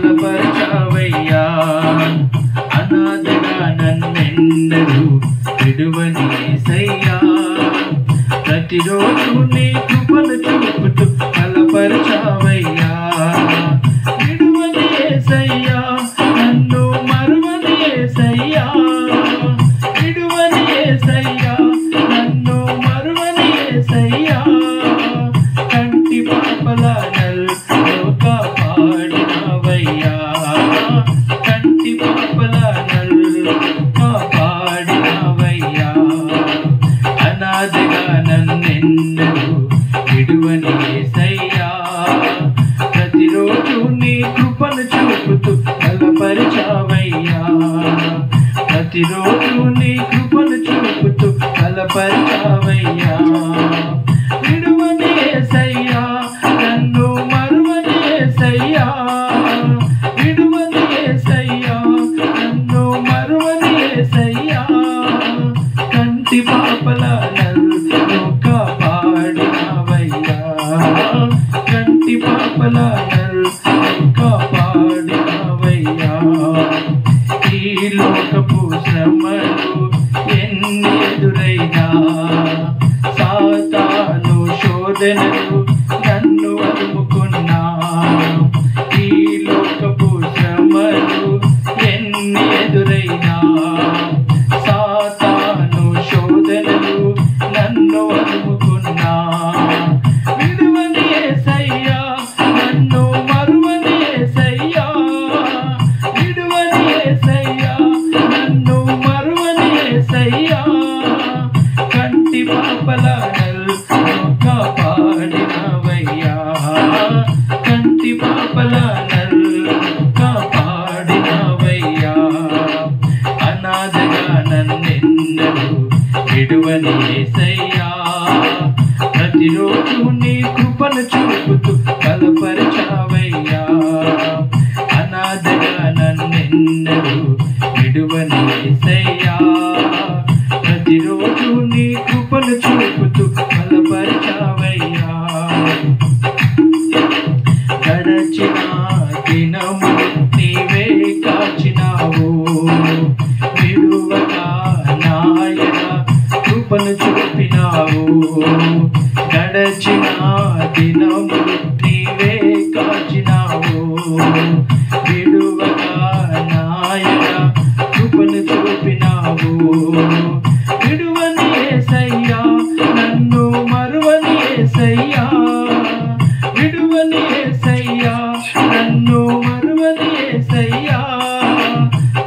బలపరచావయ్యా. అనాథగా నన్నెన్నడూ విడువని యేసయ్యా. ప్రతిరోజు నీ కృపను చూపుతూ బలపరచావయ్యా. విడువని యేసయ్యా, నన్ను మరువని యేసయ్యా. విడువని యేసయ్యా, నన్ను మరువని యేసయ్యా. కంటి పాపల నన్ను కాపాడినవయ్యా. కంటి పాపల నన్ను కాపాడినవయ్యా. అనాథగా నన్నెన్నడూ విడువని యేసయ్యా. ప్రతిరోజు నీ కృపను చూపుతూ బలపరిచావయ్యా. ప్రతిరోజు నీ కృపను చూపుతూ బలపరిచావయ్యా. విడువని యేసయ్యా, నన్ను మరువని యేసయ్యా. విడువని యేసయ్యా, నన్ను మరువని యేసయ్యా. కంటి పాపల నన్ను కాపాడినవయ్యా. కంటి పాపల నన్ను కాపాడినవయ్యా. ఈ లోకపు శ్రమలు ఎన్ని ఎదురైనా, సాతాను శోధనలు నన్ను అదుముకున్నా. ఈ లోకపు శ్రమలు ఎన్ని ఎదురైనా, సాతాను శోధనలు నన్ను అదుముకున్నా. విడువని యేసయ్యా, నన్ను మరువని యేసయ్యా. విడువని యేసయ్యా, నన్ను మరువని యేసయ్యా. కంటి పాపల నన్ను కాపాడినవయ్యా. కంటి పాపల నన్ను కాపాడినవయ్యా. అనాథగా నన్నెన్నడూ విడువని యేసయ్యా. ప్రతిరోజు నీ కృపను చూపుతూ బలపరచావయ్యా. అనాథగా నన్నెన్నడూ విడువని యేసయ్యా. ప్రతిరోజు నీ కృపను చూపుతూ బలపరచావయ్యా. గడచిన దినము నీవే కాచినావు. విడువక నాయన కృపను చూపినావు. గడచిన దినము నీవే కాచినావు. విడువక నాయన కృపను చూపినావు. విడువని యేసయ్యా, నన్ను మరువని యేసయ్యా. విడువని యేసయ్యా, నన్ను మరువని యేసయ్యా.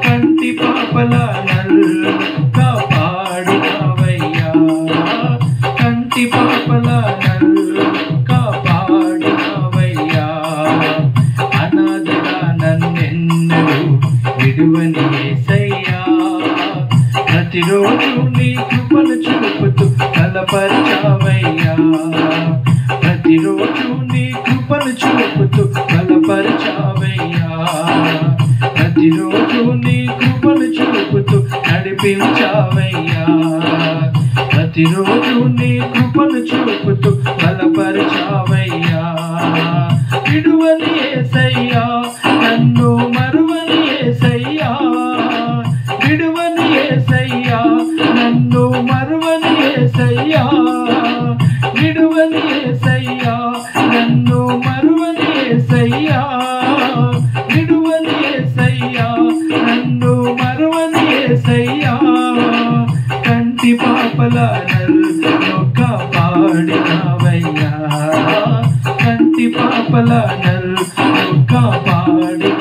కంటి పాపల నన్ను కాపాడినవయ్యా. కంటి పాపల నన్ను కాపాడినవయ్యా. అనాథగా నన్నెన్నడూ విడువని యేసయ్యా. ప్రతిరోజు నీ కృపను చూపుతూ బలపరచావయ్యా. ప్రతిరోజు నీ కృపను చూపుతూ బలపరచావయ్యా. ప్రతిరోజు నీ కృపను చూపుతూ నడిపించావయ్యా. ప్రతిరోజు నీ కృపను చూపుతూ బలపరచావయ్యా. విడువని యేసయ్యా, నన్ను మరువని యేసయ్యా. విడువని యేసయ్యా, నన్ను మరువని యేసయ్యా. విడువని యేసయ్యా, నన్ను మరువని యేసయ్యా. విడువని యేసయ్యా, నన్ను మరువని యేసయ్యా. కంటి పాపల నన్ను కాపాడినవయ్యా. కంటి పాపల నన్ను కాపాడినవయ్యా.